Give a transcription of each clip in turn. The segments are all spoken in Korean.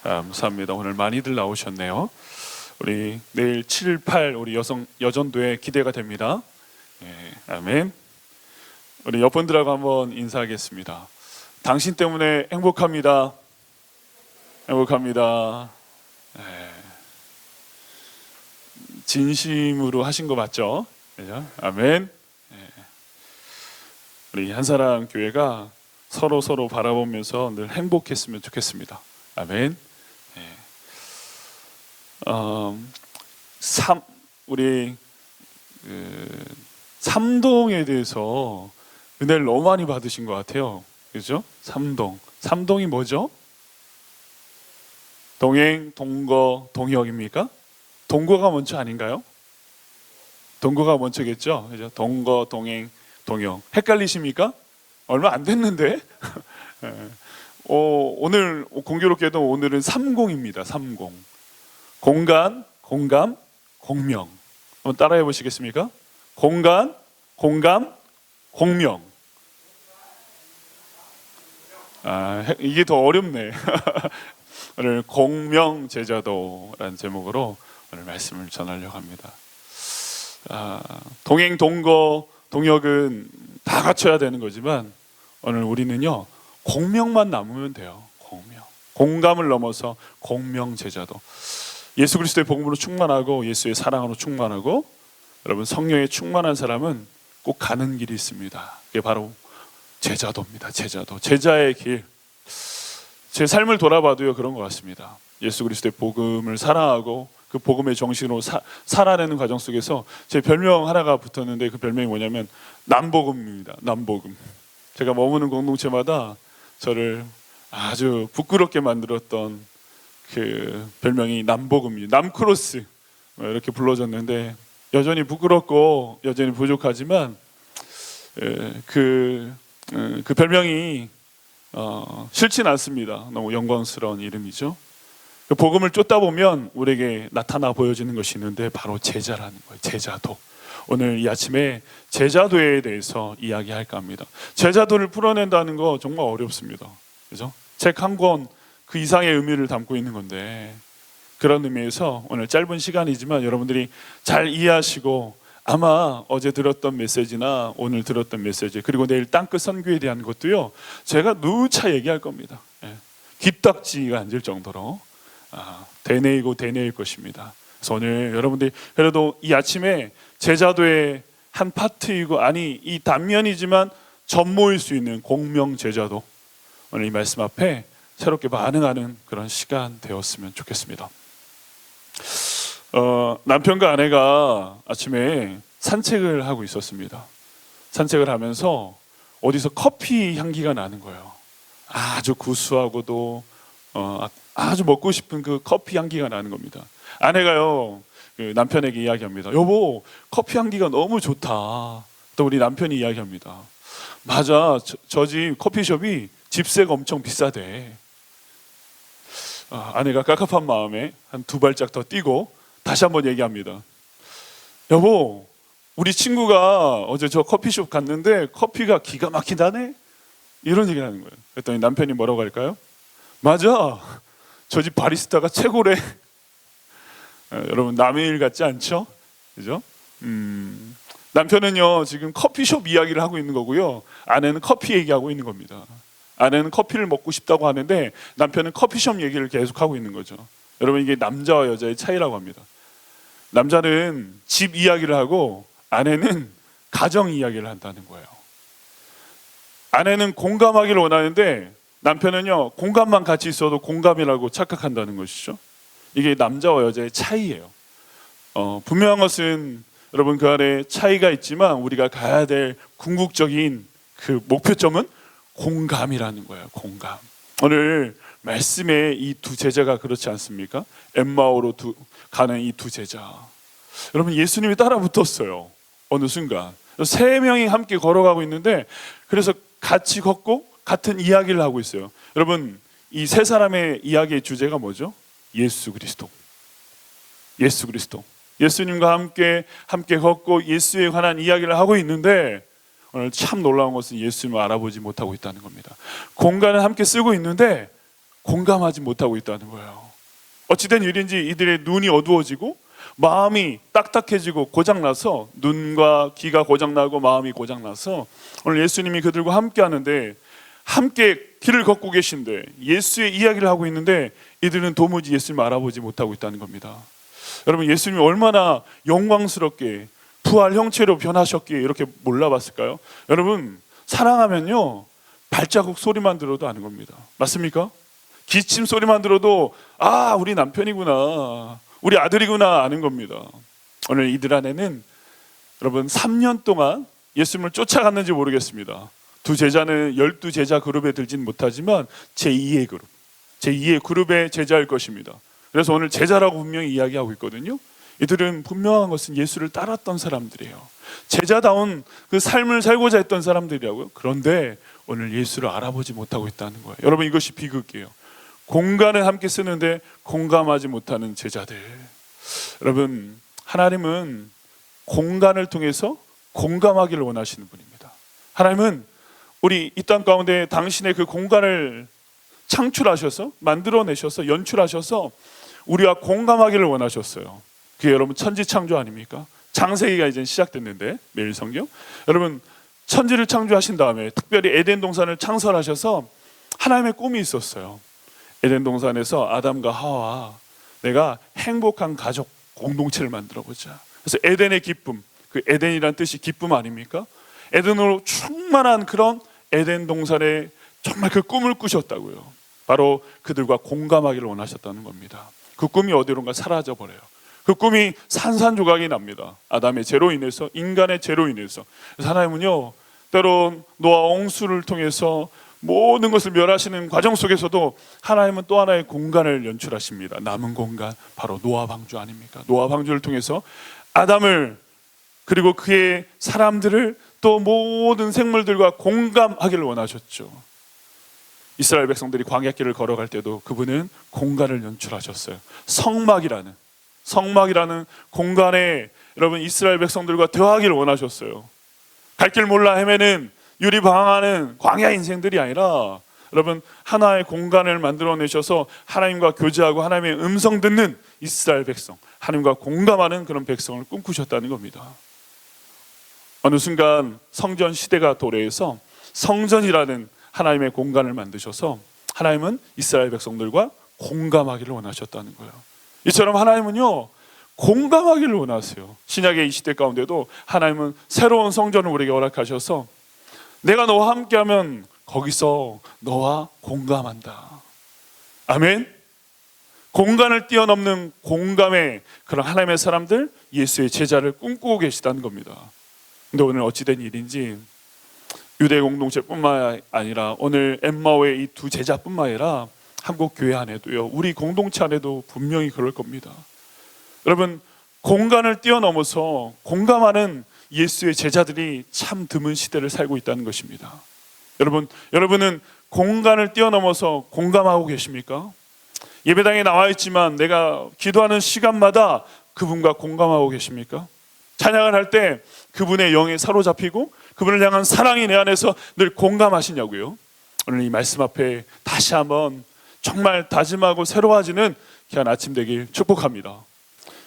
감사합니다. 오늘 많이들 나오셨네요. 우리 내일 7, 8 우리 여전도에 기대가 됩니다. 아멘. 우리 옆분들하고 한번 인사하겠습니다. 당신 때문에 행복합니다. 행복합니다. 진심으로 하신 거 맞죠? 그죠? 아멘. 우리 한사랑 교회가 서로 바라보면서 늘 행복했으면 좋겠습니다. 아멘. 우리 삼동에 대해서 은혜를 너무 많이 받으신 것 같아요. 그죠? 삼동이 뭐죠? 동행, 동거, 동역입니까? 동거가 먼저 아닌가요? 동거가 먼저겠죠? 그죠? 동거, 동행, 동역. 헷갈리십니까? 얼마 안 됐는데? 오늘 공교롭게도 오늘은 30입니다. 30. 공간, 공감, 공명. 한번 따라해 보시겠습니까? 공간, 공감, 공명. 이게 더 어렵네. 오늘 공명제자도라는 제목으로 오늘 말씀을 전하려고 합니다. 동행, 동거, 동역은 다 갖춰야 되는 거지만 오늘 우리는요 공명만 남으면 돼요. 공감을 넘어서 공명제자도. 예수 그리스도의 복음으로 충만하고 예수의 사랑으로 충만하고 여러분 성령에 충만한 사람은 꼭 가는 길이 있습니다. 그게 바로 제자도입니다. 제자의 길. 제 삶을 돌아봐도요 그런 것 같습니다. 예수 그리스도의 복음을 사랑하고 그 복음의 정신으로 살아내는 과정 속에서 제 별명 하나가 붙었는데 그 별명이 뭐냐면 남복음입니다. 남복음. 제가 머무는 공동체마다 저를 아주 부끄럽게 만들었던 그 별명이 남복음입니다. 남크로스 이렇게 불러졌는데 여전히 부끄럽고 여전히 부족하지만 그 별명이 싫진 않습니다. 너무 영광스러운 이름이죠. 그 복음을 쫓다 보면 우리에게 나타나 보여지는 것이 있는데 바로 제자라는 거예요. 제자도. 오늘 이 아침에 제자도에 대해서 이야기할까 합니다. 제자도를 풀어낸다는 거 정말 어렵습니다. 그죠? 책 한 권 그 이상의 의미를 담고 있는 건데 그런 의미에서 오늘 짧은 시간이지만 여러분들이 잘 이해하시고 아마 어제 들었던 메시지나 오늘 들었던 메시지 그리고 내일 땅끝 선교에 대한 것도요 제가 누차 얘기할 겁니다. 깃딱지가 앉을 정도로 되뇌이고 되뇌일 것입니다. 그래서 오늘 여러분들이 그래도 이 아침에 제자도의 한 파트이고 이 단면이지만 전모일 수 있는 공명 제자도 오늘 이 말씀 앞에 새롭게 반응하는 그런 시간 되었으면 좋겠습니다. 남편과 아내가 아침에 산책을 하고 있었습니다. 산책을 하면서 어디서 커피 향기가 나는 거예요. 아주 구수하고도 아주 먹고 싶은 그 커피 향기가 나는 겁니다. 아내가요 그 남편에게 이야기합니다. 여보 커피 향기가 너무 좋다. 또 우리 남편이 이야기합니다. 맞아 저 집 커피숍이 집세가 엄청 비싸대. 아내가 깝깝한 마음에 한 2발짝 더 뛰고 다시 한번 얘기합니다. 여보 우리 친구가 어제 저 커피숍 갔는데 커피가 기가 막히다네. 이런 얘기를 하는 거예요. 그랬더니 남편이 뭐라고 할까요? 맞아 저 집 바리스타가 최고래. 여러분 남의 일 같지 않죠? 그죠? 남편은요 지금 커피숍 이야기를 하고 있는 거고요 아내는 커피 얘기하고 있는 겁니다. 아내는 커피를 먹고 싶다고 하는데 남편은 커피숍 얘기를 계속 하고 있는 거죠. 여러분 이게 남자와 여자의 차이라고 합니다. 남자는 집 이야기를 하고 아내는 가정 이야기를 한다는 거예요. 아내는 공감하기를 원하는데 남편은요 공감만 같이 있어도 공감이라고 착각한다는 것이죠. 이게 남자와 여자의 차이예요. 분명한 것은 여러분 그 안에 차이가 있지만 우리가 가야 될 궁극적인 그 목표점은 공감이라는 거예요. 공감. 오늘 말씀의 이 두 제자가 그렇지 않습니까? 엠마오로 가는 이 두 제자. 여러분 예수님이 따라 붙었어요. 어느 순간 3명이 함께 걸어가고 있는데 그래서 같이 걷고 같은 이야기를 하고 있어요. 여러분 이 3사람의 이야기의 주제가 뭐죠? 예수 그리스도. 예수님과 함께 걷고 예수에 관한 이야기를 하고 있는데 오늘 참 놀라운 것은 예수님을 알아보지 못하고 있다는 겁니다. 공간을 함께 쓰고 있는데 공감하지 못하고 있다는 거예요. 어찌된 일인지 이들의 눈이 어두워지고 마음이 딱딱해지고 고장나서, 눈과 귀가 고장나고 마음이 고장나서 오늘 예수님이 그들과 함께 하는데, 함께 길을 걷고 계신데 예수의 이야기를 하고 있는데 이들은 도무지 예수님을 알아보지 못하고 있다는 겁니다. 여러분, 예수님이 얼마나 영광스럽게 부활 형체로 변하셨기에 이렇게 몰라봤을까요? 여러분, 사랑하면요 발자국 소리만 들어도 아는 겁니다. 맞습니까? 기침 소리만 들어도 아, 우리 남편이구나, 우리 아들이구나 아는 겁니다. 오늘 이들 안에는 여러분 3년 동안 예수님을 쫓아갔는지 모르겠습니다. 두 제자는 12제자 그룹에 들진 못하지만 제2의 그룹, 제2의 그룹의 제자일 것입니다. 그래서 오늘 제자라고 분명히 이야기하고 있거든요. 이들은 분명한 것은 예수를 따랐던 사람들이에요. 제자다운 그 삶을 살고자 했던 사람들이라고요. 그런데 오늘 예수를 알아보지 못하고 있다는 거예요. 여러분, 이것이 비극이에요. 공간을 함께 쓰는데 공감하지 못하는 제자들. 여러분, 하나님은 공간을 통해서 공감하기를 원하시는 분입니다. 하나님은 우리 이 땅 가운데 당신의 그 공간을 창출하셔서, 만들어내셔서, 연출하셔서 우리와 공감하기를 원하셨어요. 그게 여러분 천지창조 아닙니까? 창세기가 이제 시작됐는데, 매일 성경, 여러분 천지를 창조하신 다음에 특별히 에덴 동산을 창설하셔서 하나님의 꿈이 있었어요. 에덴 동산에서 아담과 하와, 내가 행복한 가족 공동체를 만들어보자. 그래서 에덴의 기쁨, 그 에덴이란 뜻이 기쁨 아닙니까? 에덴으로 충만한 그런 에덴 동산에 정말 그 꿈을 꾸셨다고요. 바로 그들과 공감하기를 원하셨다는 겁니다. 그 꿈이 어디론가 사라져 버려요. 그 꿈이 산산조각이 납니다. 아담의 죄로 인해서, 인간의 죄로 인해서. 그래서 하나님은요, 때론 노아 홍수를 통해서 모든 것을 멸하시는 과정 속에서도 하나님은 또 하나의 공간을 연출하십니다. 남은 공간, 바로 노아 방주 아닙니까? 노아 방주를 통해서 아담을, 그리고 그의 사람들을, 또 모든 생물들과 공감하기를 원하셨죠. 이스라엘 백성들이 광야길을 걸어갈 때도 그분은 공간을 연출하셨어요. 성막이라는 공간에 여러분 이스라엘 백성들과 대화하기를 원하셨어요. 갈 길 몰라 헤매는 유리방황하는 광야 인생들이 아니라 여러분 하나의 공간을 만들어내셔서 하나님과 교제하고 하나님의 음성 듣는 이스라엘 백성, 하나님과 공감하는 그런 백성을 꿈꾸셨다는 겁니다. 어느 순간 성전 시대가 도래해서 성전이라는 하나님의 공간을 만드셔서 하나님은 이스라엘 백성들과 공감하기를 원하셨다는 거예요. 이처럼 하나님은요, 공감하기를 원하세요. 신약의 이 시대 가운데도 하나님은 새로운 성전을 우리에게 허락하셔서 내가 너와 함께하면 거기서 너와 공감한다. 아멘. 공간을 뛰어넘는 공감의 그런 하나님의 사람들, 예수의 제자를 꿈꾸고 계시다는 겁니다. 근데 오늘 어찌된 일인지 유대 공동체뿐만 아니라 오늘 엠마오의 이 두 제자뿐만 아니라 한국 교회 안에도요, 우리 공동체 안에도 분명히 그럴 겁니다. 여러분, 공간을 뛰어넘어서 공감하는 예수의 제자들이 참 드문 시대를 살고 있다는 것입니다. 여러분은 공간을 뛰어넘어서 공감하고 계십니까? 예배당에 나와 있지만 내가 기도하는 시간마다 그분과 공감하고 계십니까? 찬양을 할 때 그분의 영에 사로잡히고 그분을 향한 사랑이 내 안에서 늘 공감하시냐고요. 오늘 이 말씀 앞에 다시 한번 정말 다짐하고 새로워지는 귀한 아침 되길 축복합니다.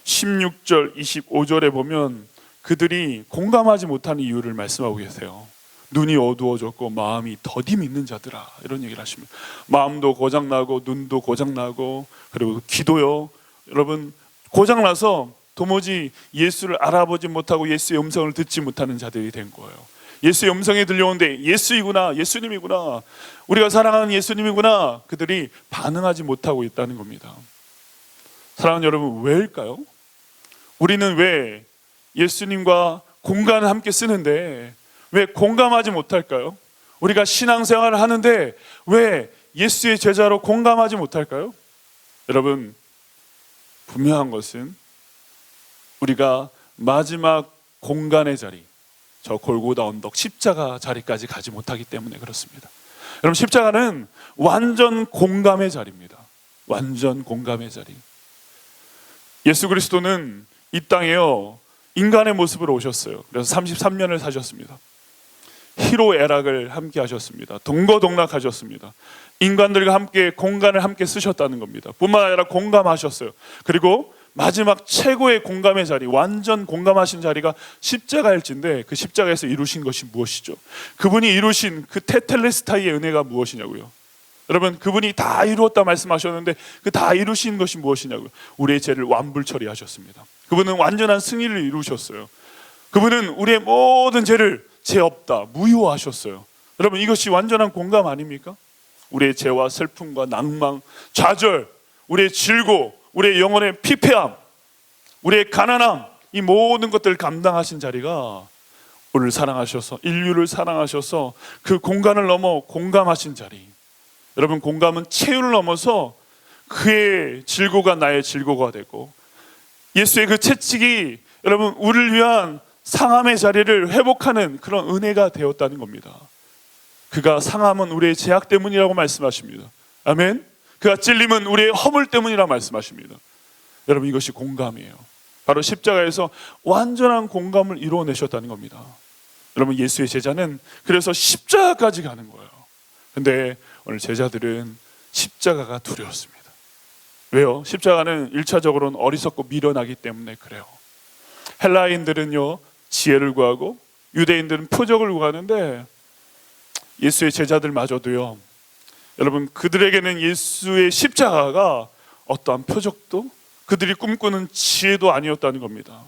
16절 25절에 보면 그들이 공감하지 못하는 이유를 말씀하고 계세요. 눈이 어두워졌고 마음이 더디 믿는 자들아, 이런 얘기를 하십니다. 마음도 고장나고 눈도 고장나고 그리고 기도요, 여러분 고장나서 도무지 예수를 알아보지 못하고 예수의 음성을 듣지 못하는 자들이 된 거예요. 예수의 음성이 들려오는데 예수이구나, 예수님이구나, 우리가 사랑하는 예수님이구나, 그들이 반응하지 못하고 있다는 겁니다. 사랑하는 여러분, 왜일까요? 우리는 왜 예수님과 공간을 함께 쓰는데 왜 공감하지 못할까요? 우리가 신앙생활을 하는데 왜 예수의 제자로 공감하지 못할까요? 여러분, 분명한 것은 우리가 마지막 공간의 자리, 저 골고다 언덕 십자가 자리까지 가지 못하기 때문에 그렇습니다. 여러분, 십자가는 완전 공감의 자리입니다. 완전 공감의 자리. 예수 그리스도는 이 땅에요, 인간의 모습으로 오셨어요. 그래서 33년을 사셨습니다. 희로애락을 함께 하셨습니다. 동거동락하셨습니다. 인간들과 함께 공간을 함께 쓰셨다는 겁니다. 뿐만 아니라 공감하셨어요. 그리고 마지막 최고의 공감의 자리, 완전 공감하신 자리가 십자가일진데, 그 십자가에서 이루신 것이 무엇이죠? 그분이 이루신 그 테텔레스타이의 은혜가 무엇이냐고요. 여러분, 그분이 다 이루었다 말씀하셨는데 그 다 이루신 것이 무엇이냐고요. 우리의 죄를 완불 처리하셨습니다. 그분은 완전한 승리를 이루셨어요. 그분은 우리의 모든 죄를 죄 없다, 무효하셨어요. 여러분, 이것이 완전한 공감 아닙니까? 우리의 죄와 슬픔과 낭망, 좌절, 우리의 질고, 우리의 영혼의 피폐함, 우리의 가난함, 이 모든 것들을 감당하신 자리가 우리를 사랑하셔서, 인류를 사랑하셔서 그 공간을 넘어 공감하신 자리. 여러분, 공감은 체유를 넘어서 그의 질고가 나의 질고가 되고, 예수의 그 채찍이 여러분 우리를 위한 상함의 자리를 회복하는 그런 은혜가 되었다는 겁니다. 그가 상함은 우리의 죄악 때문이라고 말씀하십니다. 아멘. 그가 찔림은 우리의 허물 때문이라고 말씀하십니다. 여러분, 이것이 공감이에요. 바로 십자가에서 완전한 공감을 이루어내셨다는 겁니다. 여러분, 예수의 제자는 그래서 십자가까지 가는 거예요. 근데 오늘 제자들은 십자가가 두려웠습니다. 왜요? 십자가는 1차적으로는 어리석고 미련하기 때문에 그래요. 헬라인들은요, 지혜를 구하고 유대인들은 표적을 구하는데, 예수의 제자들마저도요, 여러분, 그들에게는 예수의 십자가가 어떠한 표적도 그들이 꿈꾸는 지혜도 아니었다는 겁니다.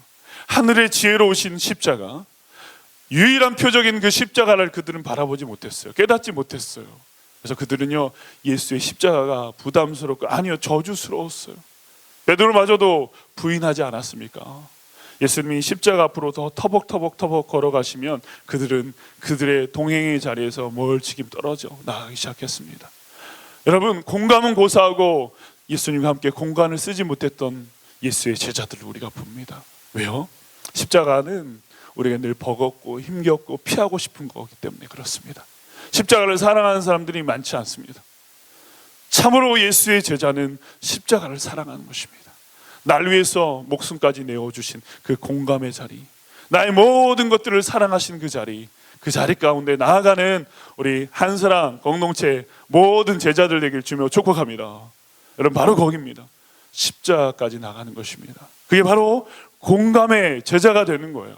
하늘의 지혜로 오신 십자가, 유일한 표적인 그 십자가를 그들은 바라보지 못했어요. 깨닫지 못했어요. 그래서 그들은요, 예수의 십자가가 부담스럽고, 아니요, 저주스러웠어요. 베드로마저도 부인하지 않았습니까? 예수님이 십자가 앞으로 더 터벅터벅 걸어가시면 그들은 그들의 동행의 자리에서 멀찍이 떨어져 나가기 시작했습니다. 여러분, 공감은 고사하고 예수님과 함께 공간을 쓰지 못했던 예수의 제자들을 우리가 봅니다. 왜요? 십자가는 우리가 늘 버겁고 힘겹고 피하고 싶은 거기 때문에 그렇습니다. 십자가를 사랑하는 사람들이 많지 않습니다. 참으로 예수의 제자는 십자가를 사랑하는 것입니다. 날 위해서 목숨까지 내어주신 그 공감의 자리, 나의 모든 것들을 사랑하신 그 자리 가운데 나아가는 우리 한사랑 공동체 모든 제자들 되길 주며 축복합니다. 여러분, 바로 거기입니다. 십자가까지 나가는 것입니다. 그게 바로 공감의 제자가 되는 거예요.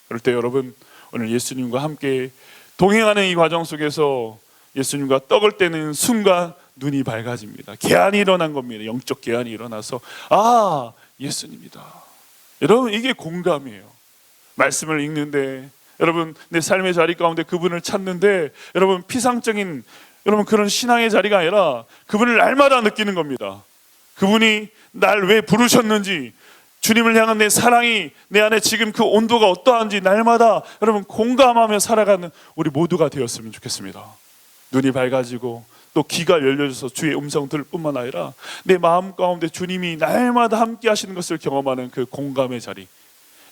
그럴 때 여러분, 오늘 예수님과 함께 동행하는 이 과정 속에서 예수님과 떡을 떼는 순간 눈이 밝아집니다. 계한이 일어난 겁니다. 영적 계한이 일어나서, 아, 예수님이다. 여러분, 이게 공감이에요. 말씀을 읽는데, 여러분, 내 삶의 자리 가운데 그분을 찾는데, 여러분, 피상적인 여러분 그런 신앙의 자리가 아니라 그분을 날마다 느끼는 겁니다. 그분이 날 왜 부르셨는지, 주님을 향한 내 사랑이 내 안에 지금 그 온도가 어떠한지 날마다 여러분 공감하며 살아가는 우리 모두가 되었으면 좋겠습니다. 눈이 밝아지고 또 귀가 열려져서 주의 음성 들을 뿐만 아니라 내 마음 가운데 주님이 날마다 함께 하시는 것을 경험하는 그 공감의 자리,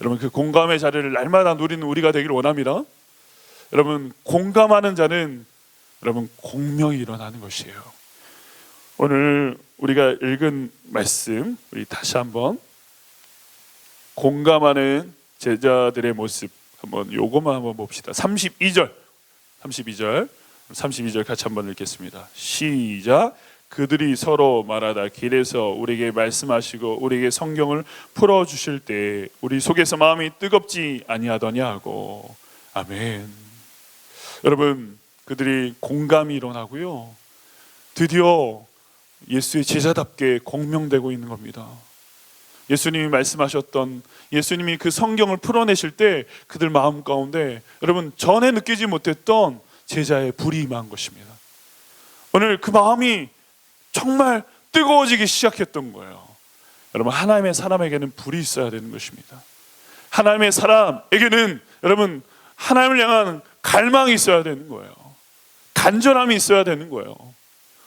여러분, 그 공감의 자리를 날마다 누리는 우리가 되기를 원합니다. 여러분, 공감하는 자는 여러분 공명이 일어나는 것이에요. 오늘 우리가 읽은 말씀, 우리 다시 한번 공감하는 제자들의 모습 한번 요것만 한번 봅시다. 32절 같이 한번 읽겠습니다. 시작. 그들이 서로 말하다 길에서 우리에게 말씀하시고 우리에게 성경을 풀어주실 때 우리 속에서 마음이 뜨겁지 아니하더냐고. 아멘. 여러분, 그들이 공감이 일어나고요, 드디어 예수의 제자답게 공명되고 있는 겁니다. 예수님이 말씀하셨던, 예수님이 그 성경을 풀어내실 때 그들 마음 가운데 여러분 전에 느끼지 못했던 제자의 불이 임한 것입니다. 오늘 그 마음이 정말 뜨거워지기 시작했던 거예요. 여러분, 하나님의 사람에게는 불이 있어야 되는 것입니다. 하나님의 사람에게는 여러분 하나님을 향한 갈망이 있어야 되는 거예요. 간절함이 있어야 되는 거예요.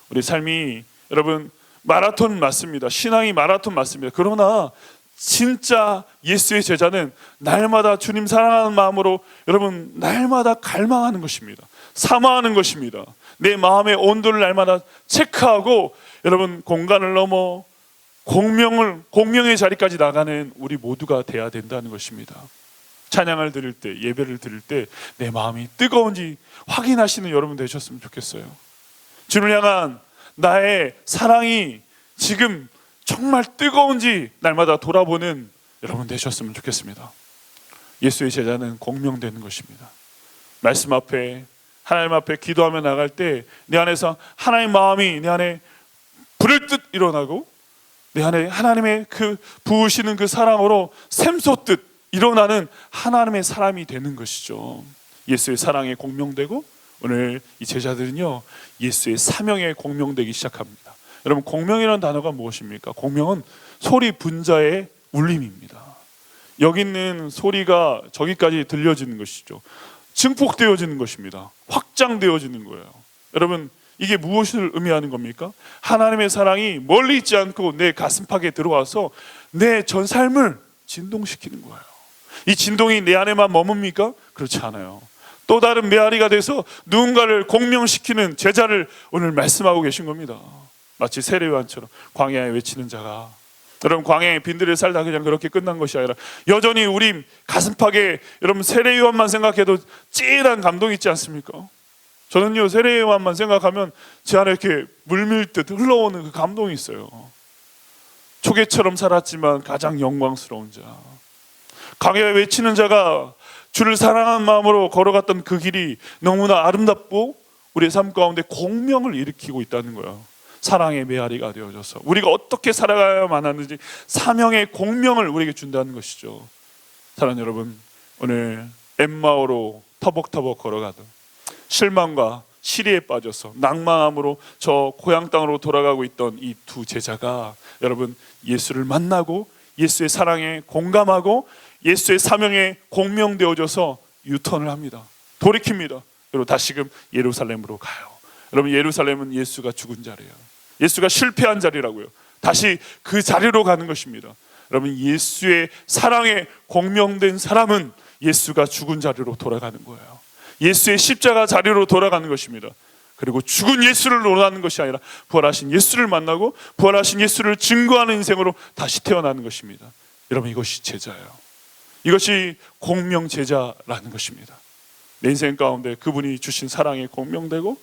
우리 삶이 여러분 마라톤 맞습니다. 신앙이 마라톤 맞습니다. 그러나 진짜 예수의 제자는 날마다 주님 사랑하는 마음으로 여러분 날마다 갈망하는 것입니다. 사모하는 것입니다. 내 마음의 온도를 날마다 체크하고 여러분 공간을 넘어 공명의 자리까지 나가는 우리 모두가 돼야 된다는 것입니다. 찬양을 드릴 때, 예배를 드릴 때 내 마음이 뜨거운지 확인하시는 여러분 되셨으면 좋겠어요. 주를 향한 나의 사랑이 지금 정말 뜨거운지 날마다 돌아보는 여러분 되셨으면 좋겠습니다. 예수의 제자는 공명되는 것입니다. 말씀 앞에, 하나님 앞에 기도하며 나갈 때 내 안에서 하나님의 마음이 내 안에 불을 듯 일어나고 내 안에 하나님의 그 부으시는 그 사랑으로 샘솟듯 일어나는 하나님의 사람이 되는 것이죠. 예수의 사랑에 공명되고, 오늘 이 제자들은요 예수의 사명에 공명되기 시작합니다. 여러분, 공명이라는 단어가 무엇입니까? 공명은 소리 분자의 울림입니다. 여기 있는 소리가 저기까지 들려지는 것이죠. 증폭되어지는 것입니다. 확장되어지는 거예요. 여러분, 이게 무엇을 의미하는 겁니까? 하나님의 사랑이 멀리 있지 않고 내 가슴팍에 들어와서 내 전 삶을 진동시키는 거예요. 이 진동이 내 안에만 머뭅니까? 그렇지 않아요. 또 다른 메아리가 돼서 누군가를 공명시키는 제자를 오늘 말씀하고 계신 겁니다. 마치 세례요한처럼 광야에 외치는 자가, 여러분, 광야에 빈들에 살다 그냥 그렇게 끝난 것이 아니라 여전히 우리 가슴팍에, 여러분, 세례요한만 생각해도 찌릿한 감동이 있지 않습니까? 저는요 세례요한만 생각하면 제 안에 이렇게 물밀듯 흘러오는 그 감동이 있어요. 초계처럼 살았지만 가장 영광스러운 자, 광야에 외치는 자가 주를 사랑하는 마음으로 걸어갔던 그 길이 너무나 아름답고 우리의 삶 가운데 공명을 일으키고 있다는 거예요. 사랑의 메아리가 되어져서 우리가 어떻게 살아가야만 하는지 사명의 공명을 우리에게 준다는 것이죠. 사랑하는 여러분, 오늘 엠마오로 터벅터벅 걸어가던 실망과 시리에 빠져서 낭만함으로 저 고향 땅으로 돌아가고 있던 이 두 제자가, 여러분, 예수를 만나고 예수의 사랑에 공감하고 예수의 사명에 공명되어져서 유턴을 합니다. 돌이킵니다. 그리고 다시금 예루살렘으로 가요. 여러분, 예루살렘은 예수가 죽은 자리예요. 예수가 실패한 자리라고요. 다시 그 자리로 가는 것입니다. 여러분, 예수의 사랑에 공명된 사람은 예수가 죽은 자리로 돌아가는 거예요. 예수의 십자가 자리로 돌아가는 것입니다. 그리고 죽은 예수를 논하는 것이 아니라 부활하신 예수를 만나고 부활하신 예수를 증거하는 인생으로 다시 태어나는 것입니다. 여러분, 이것이 제자예요. 이것이 공명 제자라는 것입니다. 내 인생 가운데 그분이 주신 사랑에 공명되고,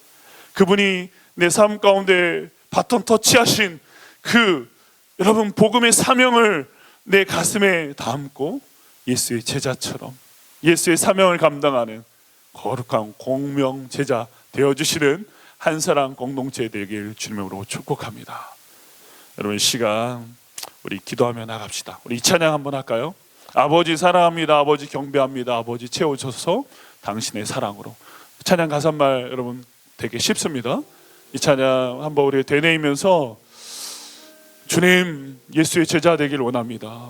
그분이 내 삶 가운데 바톤 터치하신 그, 여러분, 복음의 사명을 내 가슴에 담고 예수의 제자처럼 예수의 사명을 감당하는 거룩한 공명 제자 되어주시는 한사랑 공동체 되길 주님으로 축복합니다. 여러분, 이 시간 우리 기도하며 나갑시다. 우리 이 찬양 한번 할까요? 아버지 사랑합니다. 아버지 경배합니다. 아버지 채워줘서 당신의 사랑으로. 찬양 가사말 여러분 되게 쉽습니다. 이 찬양 한번 우리 되뇌이면서 주님, 예수의 제자 되길 원합니다.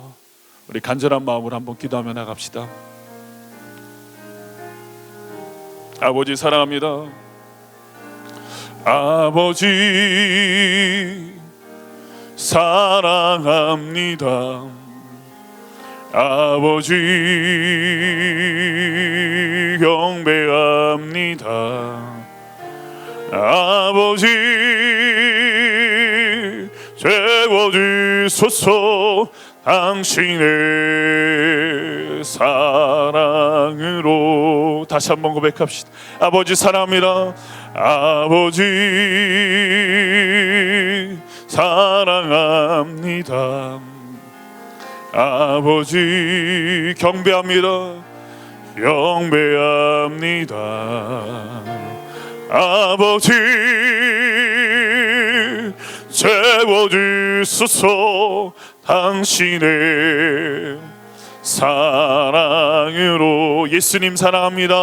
우리 간절한 마음으로 한번 기도하며 나갑시다. 아버지 사랑합니다. 아버지 사랑합니다. 아버지 경배합니다. 아버지 채워주소서 당신의 사랑으로. 다시 한번 고백합시다. 아버지 사랑합니다. 아버지 사랑합니다. 아버지 경배합니다. 경배합니다. 아버지 채워주소서 당신의 사랑으로. 예수님 사랑합니다.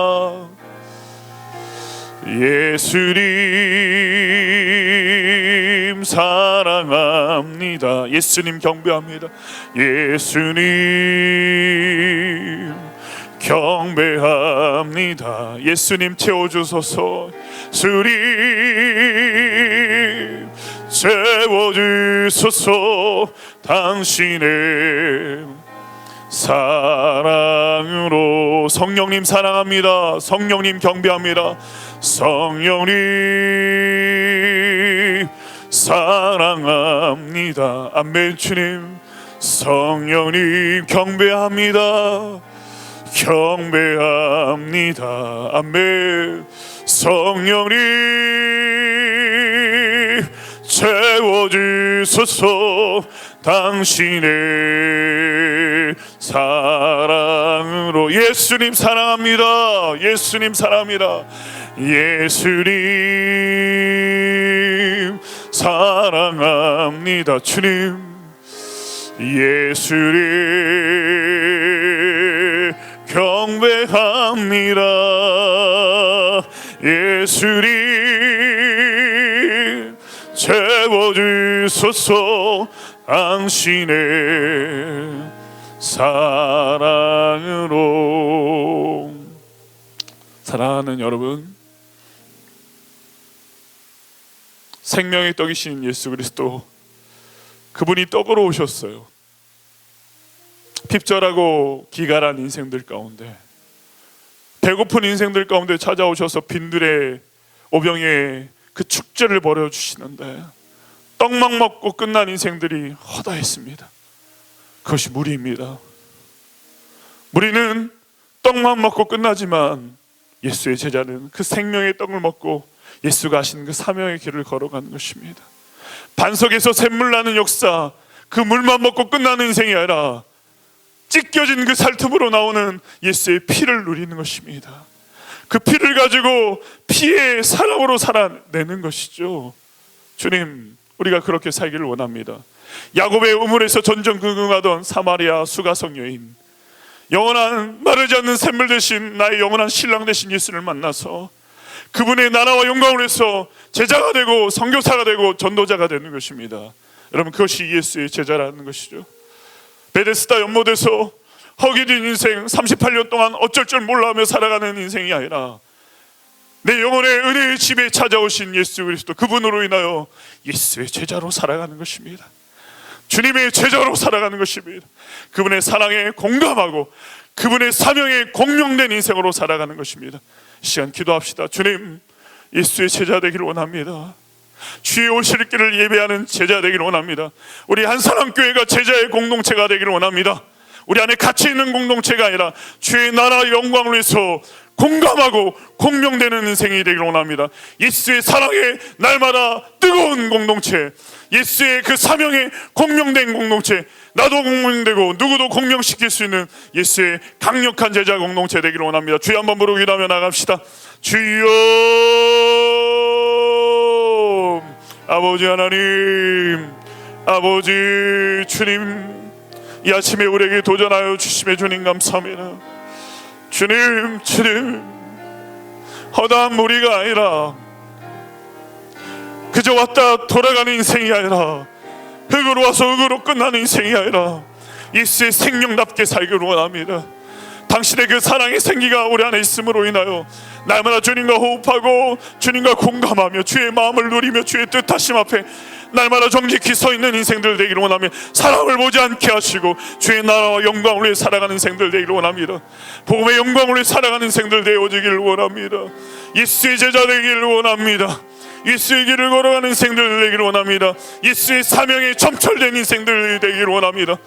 예수님 사랑합니다. 예수님 경배합니다. 예수님 경배합니다. 예수님 채워주소서. 예수님 채워주소서 당신의 사랑으로. 성령님 사랑합니다. 성령님 경배합니다. 성령님 사랑합니다. 아멘. 주님, 성령님 경배합니다. 경배합니다. 아멘. 성령님 채워주소서. 당신의 사랑으로. 예수님 사랑합니다. 예수님 사랑합니다. 예수님 사랑합니다. 주님 예수님 경배합니다. 예수님 채워주소서. 당신의 사랑으로. 사랑하는 여러분, 생명의 떡이신 예수 그리스도, 그분이 떡으로 오셨어요. 핍절하고 기갈한 인생들 가운데, 배고픈 인생들 가운데 찾아오셔서 빈들의 오병에 그 축제를 벌여주시는데, 떡만 먹고 끝난 인생들이 허다했습니다. 그것이 무리입니다. 무리는 떡만 먹고 끝나지만, 예수의 제자는 그 생명의 떡을 먹고 예수가 하신 그 사명의 길을 걸어가는 것입니다. 반석에서 샘물 나는 역사, 그 물만 먹고 끝나는 인생이 아니라 찢겨진 그 살틈으로 나오는 예수의 피를 누리는 것입니다. 그 피를 가지고 피의 사랑으로 살아내는 것이죠. 주님, 우리가 그렇게 살기를 원합니다. 야곱의 우물에서 전전긍긍하던 사마리아 수가성 여인, 영원한 마르지 않는 샘물 대신 나의 영원한 신랑 되신 예수를 만나서 그분의 나라와 영광을 위해서 제자가 되고 선교사가 되고 전도자가 되는 것입니다. 여러분, 그것이 예수의 제자라는 것이죠. 베데스다 연못에서 허기진 인생 38년 동안 어쩔 줄 몰라하며 살아가는 인생이 아니라, 내 영혼의 은혜의 집에 찾아오신 예수 그리스도, 그분으로 인하여 예수의 제자로 살아가는 것입니다. 주님의 제자로 살아가는 것입니다. 그분의 사랑에 공감하고 그분의 사명에 공명된 인생으로 살아가는 것입니다. 이 시간 기도합시다. 주님, 예수의 제자 되기를 원합니다. 주의 오실 길을 예배하는 제자 되기를 원합니다. 우리 한사랑교회가 제자의 공동체가 되기를 원합니다. 우리 안에 가치 있는 공동체가 아니라 주의 나라 영광을 위해서 공감하고 공명되는 인생이 되기를 원합니다. 예수의 사랑에 날마다 뜨거운 공동체, 예수의 그 사명에 공명된 공동체, 나도 공명되고 누구도 공명시킬 수 있는 예수의 강력한 제자 공동체 되기를 원합니다. 주여 한번 부르고 기도하며 나갑시다. 주여, 아버지 하나님, 아버지 주님, 이 아침에 우리에게 도전하여 주심에 주님 감사합니다. 주님, 허다한 무리가 아니라, 그저 왔다 돌아가는 인생이 아니라, 흙으로 와서 흙으로 끝나는 인생이 아니라 예수의 생명답게 살기를 원합니다. 당신의 그 사랑의 생기가 우리 안에 있음으로 인하여 날마다 주님과 호흡하고 주님과 공감하며 주의 마음을 누리며 주의 뜻하심 앞에 날마다 정직히 서 있는 인생들 되기를 원하며, 사람을 보지 않게 하시고 주의 나라와 영광을 위해 살아가는 인생들 되기를 원합니다. 복음의 영광을 위해 살아가는 인생들 되어지기를 원합니다. 예수의 제자 되기를 원합니다. 예수의 길을 걸어가는 인생들 되기를 원합니다. 예수의 사명에 점철된 인생들 되기를 원합니다.